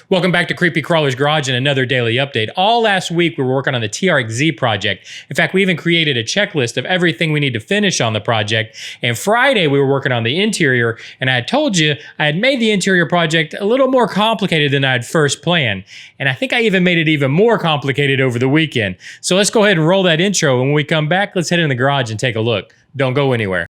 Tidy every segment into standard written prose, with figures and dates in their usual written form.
Welcome back to Creepy Crawler's Garage and another daily update. All last week we were working on the TRX project. In fact, we even created a checklist of everything we need to finish on the project. And Friday we were working on the interior, and I had told you I had made the interior project a little more complicated than I had first planned. And I think I even made it even more complicated over the weekend. So let's go ahead and roll that intro. And when we come back, let's head in the garage and take a look. Don't go anywhere.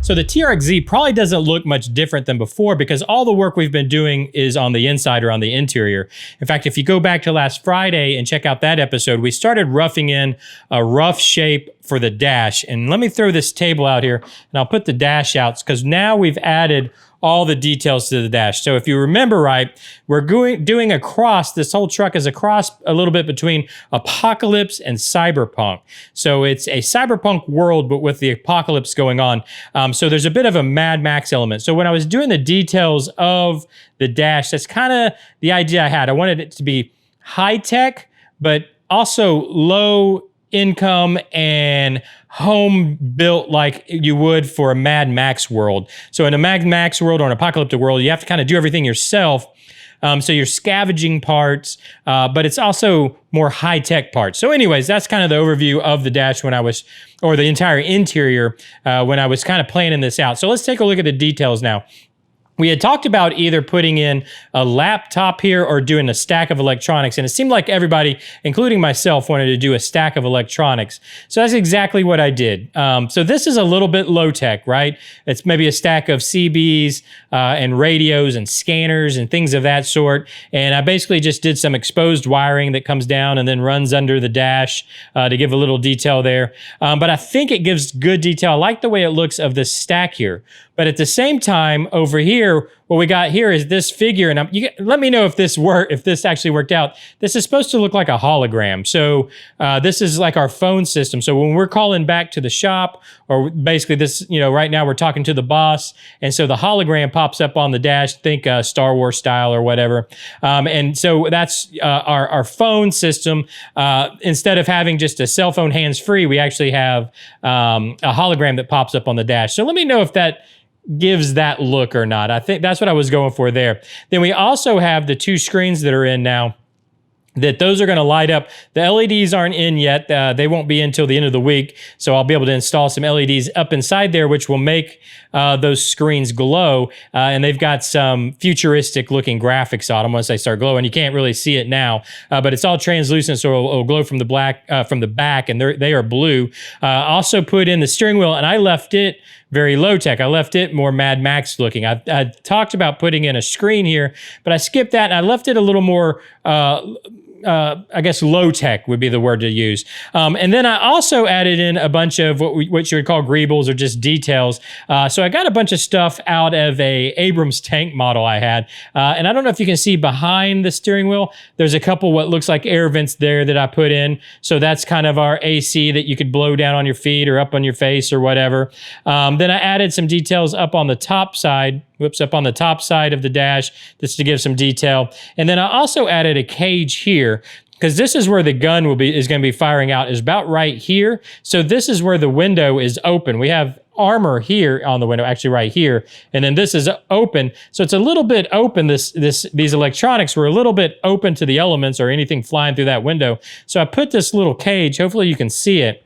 So the TRX probably doesn't look much different than before because all the work we've been doing is on the inside or on the interior. In fact, if you go back to last Friday and check out that episode, we started roughing in a rough shape for the dash. And let me throw this table out here and I'll put the dash out because now we've added all the details to the dash. So if you remember right, we're doing a cross. This whole truck is a cross a little bit between apocalypse and cyberpunk. So it's a cyberpunk world, but with the apocalypse going on. So there's a bit of a Mad Max element. So when I was doing the details of the dash, that's kind of the idea I had. I wanted it to be high tech, but also low income and home built like you would for a Mad Max world. So in a Mad Max world or an apocalyptic world, you have to kind of do everything yourself. So you're scavenging parts, but it's also more high-tech parts. So anyways, that's kind of the overview of the dash when I was, or the entire interior when I was kind of planning this out. So let's take a look at the details now. We had talked about either putting in a laptop here or doing a stack of electronics, and it seemed like everybody, including myself, wanted to do a stack of electronics. So that's exactly what I did. So this is a little bit low-tech, right? It's maybe a stack of CBs and radios and scanners and things of that sort, and I basically just did some exposed wiring that comes down and then runs under the dash to give a little detail there. But I think it gives good detail. I like the way it looks of this stack here. But at the same time, over here, what we got here is this figure, and let me know if this actually worked out. This is supposed to look like a hologram. So this is like our phone system. So when we're calling back to the shop, or basically this, right now we're talking to the boss, and so the hologram pops up on the dash. Think Star Wars style or whatever. And so that's our phone system. Instead of having just a cell phone hands-free, we actually have a hologram that pops up on the dash. So let me know if that gives that look or not. I think that's what I was going for there. Then we also have the two screens that are in now, that those are going to light up. The LEDs aren't in yet. They won't be until the end of the week. So I'll be able to install some LEDs up inside there, which will make those screens glow. And they've got some futuristic looking graphics on them once they start glowing. You can't really see it now, but it's all translucent. So it'll glow from the back, and they are blue. Also put in the steering wheel, and I left it very low tech. I left it more Mad Max looking. I talked about putting in a screen here, but I skipped that and I left it a little more I guess low tech would be the word to use. And then I also added in a bunch of what you would call greebles or just details. So I got a bunch of stuff out of a Abrams tank model I had. And I don't know if you can see behind the steering wheel, there's a couple what looks like air vents there that I put in. So that's kind of our AC that you could blow down on your feet or up on your face or whatever. Then I added some details up on the top side. Up on the top side of the dash, just to give some detail. And then I also added a cage here, because this is where the gun is going to be firing out, is about right here. So this is where the window is open. We have armor here on the window, actually right here, and then this is open. So it's a little bit open. These electronics were a little bit open to the elements or anything flying through that window. So I put this little cage, hopefully you can see it,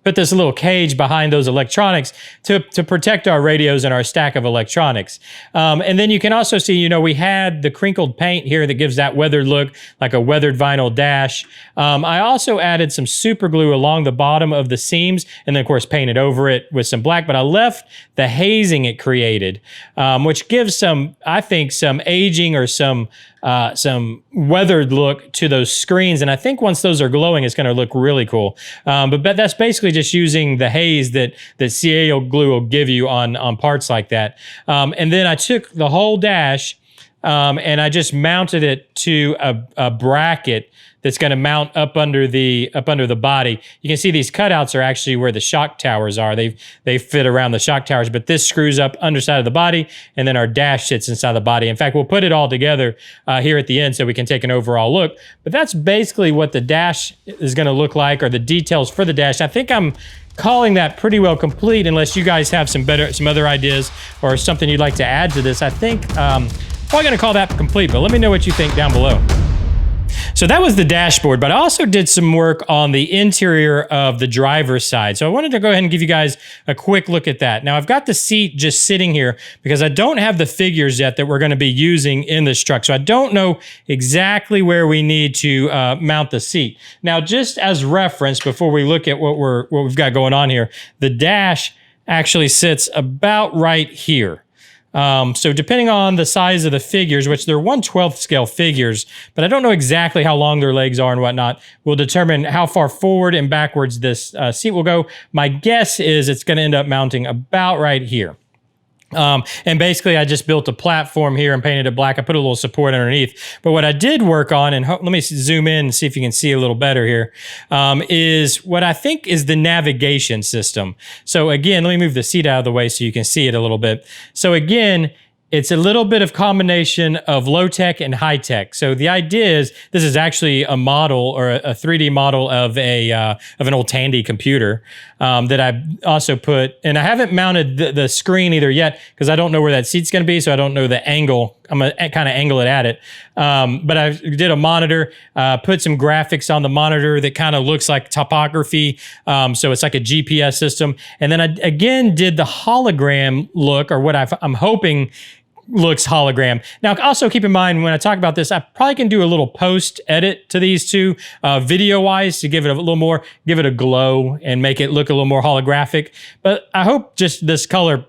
put this little cage behind those electronics to protect our radios and our stack of electronics. And then you can also see, we had the crinkled paint here that gives that weathered look, like a weathered vinyl dash. I also added some super glue along the bottom of the seams, and then of course painted over it with some black, but I left the hazing it created, which gives I think some aging or some weathered look to those screens. And I think once those are glowing, it's going to look really cool. But that's basically just using the haze that CAO glue will give you on parts like that. And then I took the whole dash, and I just mounted it to a bracket that's going to mount up under the body. You can see these cutouts are actually where the shock towers are. They fit around the shock towers, but this screws up underside of the body, and then our dash sits inside the body. In fact, we'll put it all together here at the end so we can take an overall look. But that's basically what the dash is going to look like, or the details for the dash. I think I'm calling that pretty well complete, unless you guys have some other ideas or something you'd like to add to this. I think probably going to call that complete, but let me know what you think down below. So that was the dashboard, but I also did some work on the interior of the driver's side. So I wanted to go ahead and give you guys a quick look at that. Now I've got the seat just sitting here because I don't have the figures yet that we're going to be using in this truck. So I don't know exactly where we need to mount the seat. Now, just as reference, before we look at what we've got going on here, the dash actually sits about right here. So depending on the size of the figures, which they're 1/12 scale figures, but I don't know exactly how long their legs are and whatnot, will determine how far forward and backwards this seat will go. My guess is it's going to end up mounting about right here. And basically I just built a platform here and painted it black. I put a little support underneath. But what I did work on, and let me zoom in and see if you can see a little better here, is what I think is the navigation system. So again, let me move the seat out of the way so you can see it a little bit. So again, it's a little bit of combination of low tech and high tech. So the idea is this is actually a model, or a 3D model of an old Tandy computer that I also put, and I haven't mounted the screen either yet because I don't know where that seat's going to be, so I don't know the angle. I'm going to kind of angle it at it. But I did a monitor, put some graphics on the monitor that kind of looks like topography. So it's like a GPS system. And then I again did the hologram look, or what I'm hoping looks hologram. Now, also keep in mind when I talk about this, I probably can do a little post edit to these two video wise to give it a little more, give it a glow and make it look a little more holographic. But I hope just this color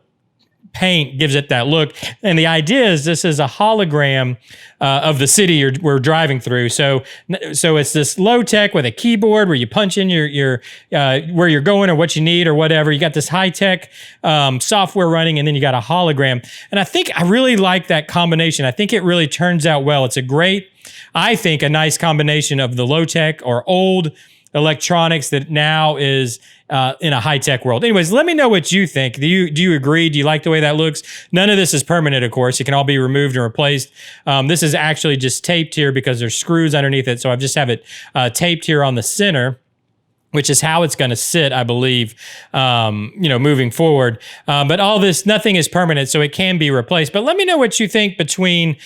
paint gives it that look. And the idea is this is a hologram of the city we're driving through. So it's this low tech with a keyboard where you punch in your where you're going or what you need or whatever. You got this high tech software running, and then you got a hologram. And I think I really like that combination. I think it really turns out well. It's a nice combination of the low tech or old electronics that now is in a high-tech world. Anyways, let me know what you think. Do you agree? Do you like the way that looks? None of this is permanent, of course. It can all be removed and replaced. This is actually just taped here because there's screws underneath it. So I just have it taped here on the center, which is how it's going to sit, I believe, moving forward. But all this, nothing is permanent, so it can be replaced. But let me know what you think between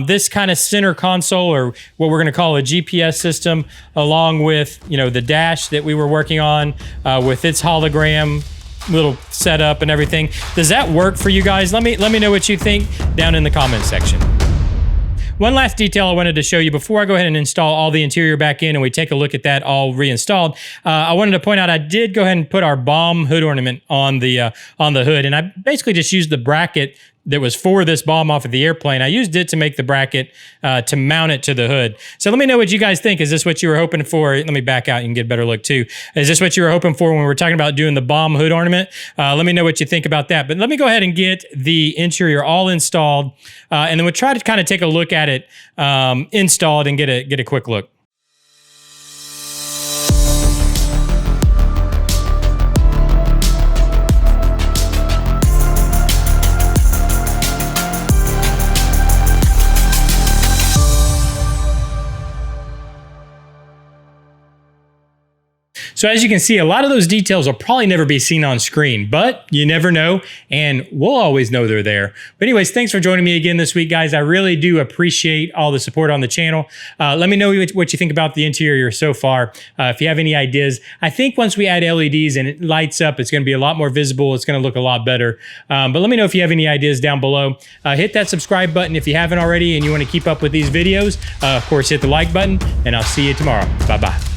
this kind of center console, or what we're going to call a GPS system, along with, the dash that we were working on with its hologram little setup and everything. Does that work for you guys? Let me know what you think down in the comments section. One last detail I wanted to show you before I go ahead and install all the interior back in and we take a look at that all reinstalled. I wanted to point out I did go ahead and put our bomb hood ornament on the hood, and I basically just used the bracket that was for this bomb off of the airplane. I used it to make the bracket to mount it to the hood. So let me know what you guys think. Is this what you were hoping for? Let me back out. You can get a better look too. Is this what you were hoping for when we were talking about doing the bomb hood ornament? Let me know what you think about that. But let me go ahead and get the interior all installed, and then we'll try to kind of take a look at it installed and get a quick look. So as you can see, a lot of those details will probably never be seen on screen, but you never know, and we'll always know they're there. But anyways, thanks for joining me again this week, guys. I really do appreciate all the support on the channel. Let me know what you think about the interior so far. If you have any ideas, I think once we add LEDs and it lights up, it's going to be a lot more visible. It's going to look a lot better. But let me know if you have any ideas down below. Hit that subscribe button if you haven't already and you want to keep up with these videos. Of course, hit the like button, and I'll see you tomorrow. Bye-bye.